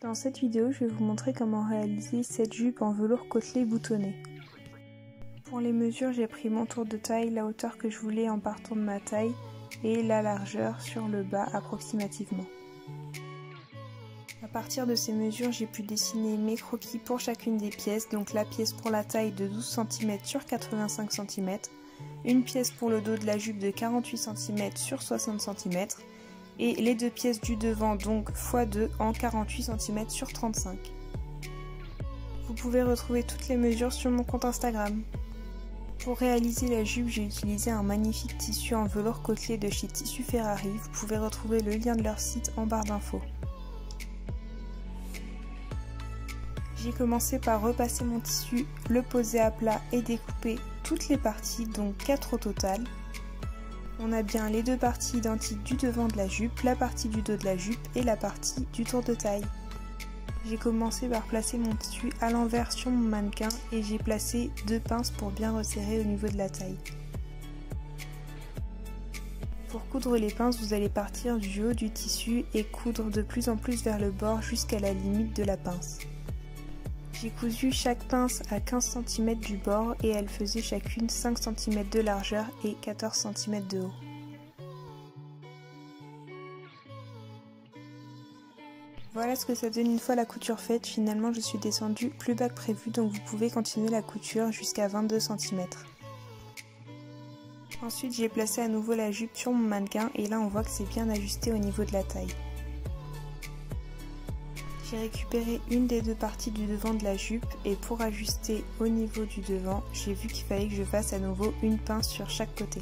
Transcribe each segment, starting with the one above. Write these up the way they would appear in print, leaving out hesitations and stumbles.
Dans cette vidéo, je vais vous montrer comment réaliser cette jupe en velours côtelé boutonné. Pour les mesures, j'ai pris mon tour de taille, la hauteur que je voulais en partant de ma taille et la largeur sur le bas approximativement. À partir de ces mesures, j'ai pu dessiner mes croquis pour chacune des pièces, donc la pièce pour la taille de 12 cm sur 85 cm, une pièce pour le dos de la jupe de 48 cm sur 60 cm, et les deux pièces du devant donc x2 en 48 cm sur 35. Vous pouvez retrouver toutes les mesures sur mon compte Instagram. Pour réaliser la jupe, j'ai utilisé un magnifique tissu en velours côtelé de chez Tissu Ferrari. Vous pouvez retrouver le lien de leur site en barre d'infos. J'ai commencé par repasser mon tissu, le poser à plat et découper toutes les parties, donc 4 au total. On a bien les deux parties identiques du devant de la jupe, la partie du dos de la jupe et la partie du tour de taille. J'ai commencé par placer mon tissu à l'envers sur mon mannequin et j'ai placé 2 pinces pour bien resserrer au niveau de la taille. Pour coudre les pinces, vous allez partir du haut du tissu et coudre de plus en plus vers le bord jusqu'à la limite de la pince. J'ai cousu chaque pince à 15 cm du bord et elles faisaient chacune 5 cm de largeur et 14 cm de haut. Voilà ce que ça donne une fois la couture faite. Finalement, je suis descendue plus bas que prévu, donc vous pouvez continuer la couture jusqu'à 22 cm. Ensuite, j'ai placé à nouveau la jupe sur mon mannequin et là on voit que c'est bien ajusté au niveau de la taille. J'ai récupéré une des deux parties du devant de la jupe et pour ajuster au niveau du devant, j'ai vu qu'il fallait que je fasse à nouveau une pince sur chaque côté.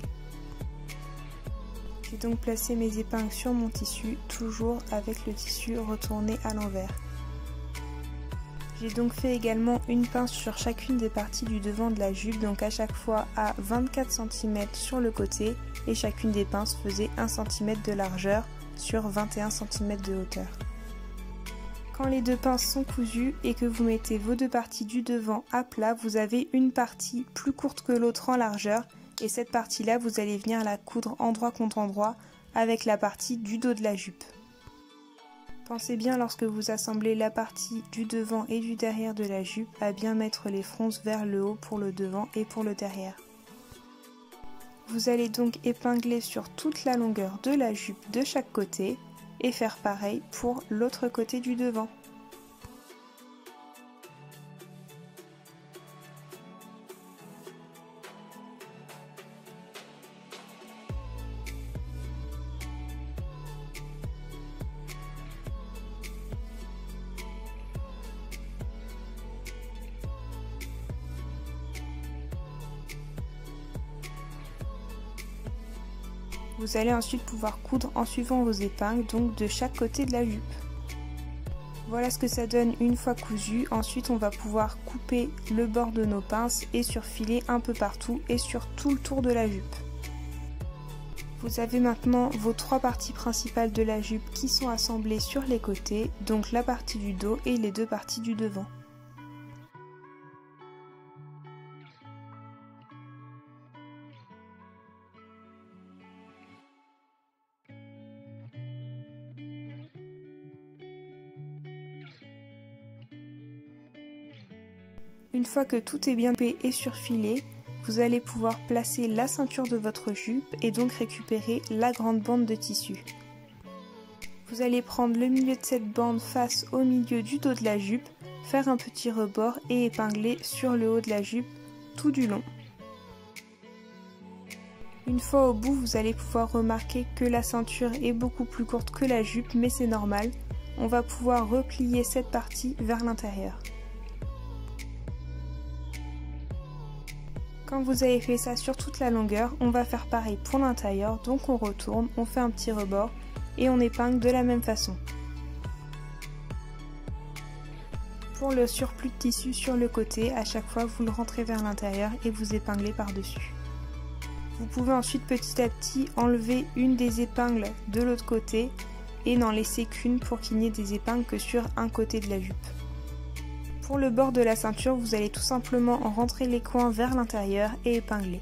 J'ai donc placé mes épingles sur mon tissu, toujours avec le tissu retourné à l'envers. J'ai donc fait également une pince sur chacune des parties du devant de la jupe, donc à chaque fois à 24 cm sur le côté et chacune des pinces faisait 1 cm de largeur sur 21 cm de hauteur. Quand les deux pinces sont cousues et que vous mettez vos deux parties du devant à plat, vous avez une partie plus courte que l'autre en largeur et cette partie-là, vous allez venir la coudre endroit contre endroit avec la partie du dos de la jupe. Pensez bien lorsque vous assemblez la partie du devant et du derrière de la jupe à bien mettre les fronces vers le haut pour le devant et pour le derrière. Vous allez donc épingler sur toute la longueur de la jupe de chaque côté et faire pareil pour l'autre côté du devant. Vous allez ensuite pouvoir coudre en suivant vos épingles, donc de chaque côté de la jupe. Voilà ce que ça donne une fois cousu. Ensuite, on va pouvoir couper le bord de nos pinces et surfiler un peu partout et sur tout le tour de la jupe. Vous avez maintenant vos 3 parties principales de la jupe qui sont assemblées sur les côtés, donc la partie du dos et les 2 parties du devant. Une fois que tout est bien coupé et surfilé, vous allez pouvoir placer la ceinture de votre jupe et donc récupérer la grande bande de tissu. Vous allez prendre le milieu de cette bande face au milieu du dos de la jupe, faire un petit rebord et épingler sur le haut de la jupe tout du long. Une fois au bout, vous allez pouvoir remarquer que la ceinture est beaucoup plus courte que la jupe, mais c'est normal. On va pouvoir replier cette partie vers l'intérieur. Quand vous avez fait ça sur toute la longueur, on va faire pareil pour l'intérieur, donc on retourne, on fait un petit rebord et on épingle de la même façon. Pour le surplus de tissu sur le côté, à chaque fois vous le rentrez vers l'intérieur et vous épinglez par-dessus. Vous pouvez ensuite petit à petit enlever une des épingles de l'autre côté et n'en laisser qu'une pour qu'il n'y ait des épingles que sur un côté de la jupe. Pour le bord de la ceinture, vous allez tout simplement rentrer les coins vers l'intérieur et épingler.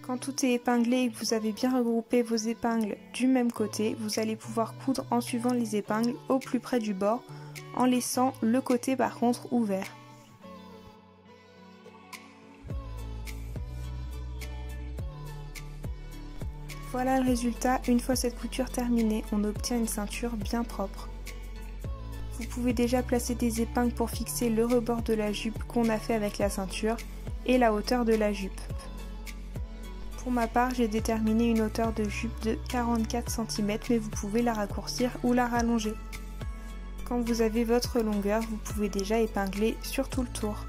Quand tout est épinglé et que vous avez bien regroupé vos épingles du même côté, vous allez pouvoir coudre en suivant les épingles au plus près du bord, en laissant le côté par contre ouvert. Voilà le résultat, une fois cette couture terminée, on obtient une ceinture bien propre. Vous pouvez déjà placer des épingles pour fixer le rebord de la jupe qu'on a fait avec la ceinture et la hauteur de la jupe. Pour ma part, j'ai déterminé une hauteur de jupe de 44 cm, mais vous pouvez la raccourcir ou la rallonger. Quand vous avez votre longueur, vous pouvez déjà épingler sur tout le tour.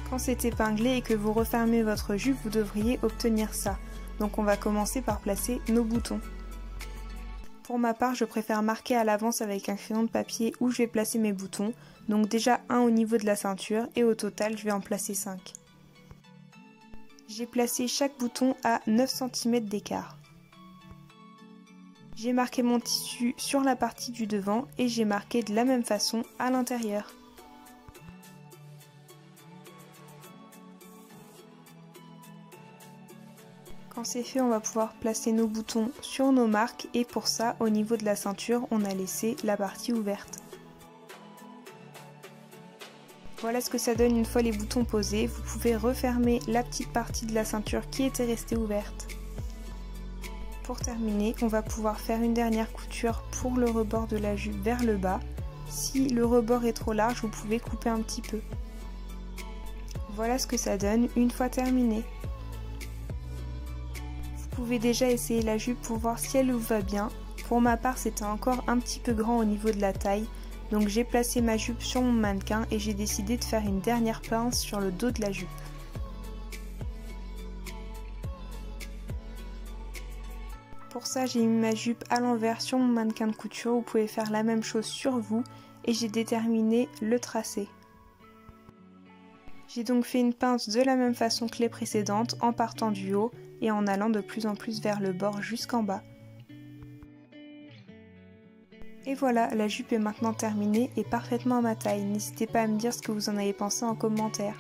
Quand c'est épinglé et que vous refermez votre jupe, vous devriez obtenir ça. Donc on va commencer par placer nos boutons. Pour ma part, je préfère marquer à l'avance avec un crayon de papier où je vais placer mes boutons. Donc déjà un au niveau de la ceinture et au total je vais en placer 5. J'ai placé chaque bouton à 9 cm d'écart. J'ai marqué mon tissu sur la partie du devant et j'ai marqué de la même façon à l'intérieur. Quand c'est fait, on va pouvoir placer nos boutons sur nos marques et pour ça, au niveau de la ceinture, on a laissé la partie ouverte. Voilà ce que ça donne une fois les boutons posés. Vous pouvez refermer la petite partie de la ceinture qui était restée ouverte. Pour terminer, on va pouvoir faire une dernière couture pour le rebord de la jupe vers le bas. Si le rebord est trop large, vous pouvez couper un petit peu. Voilà ce que ça donne une fois terminé. Vous pouvez déjà essayer la jupe pour voir si elle vous va bien. Pour ma part, c'était encore un petit peu grand au niveau de la taille. Donc j'ai placé ma jupe sur mon mannequin et j'ai décidé de faire une dernière pince sur le dos de la jupe. Pour ça, j'ai mis ma jupe à l'envers sur mon mannequin de couture. Vous pouvez faire la même chose sur vous et j'ai déterminé le tracé. J'ai donc fait une pince de la même façon que les précédentes en partant du haut et en allant de plus en plus vers le bord jusqu'en bas. Et voilà, la jupe est maintenant terminée et parfaitement à ma taille. N'hésitez pas à me dire ce que vous en avez pensé en commentaire.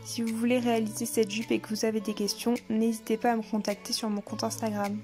Si vous voulez réaliser cette jupe et que vous avez des questions, n'hésitez pas à me contacter sur mon compte Instagram.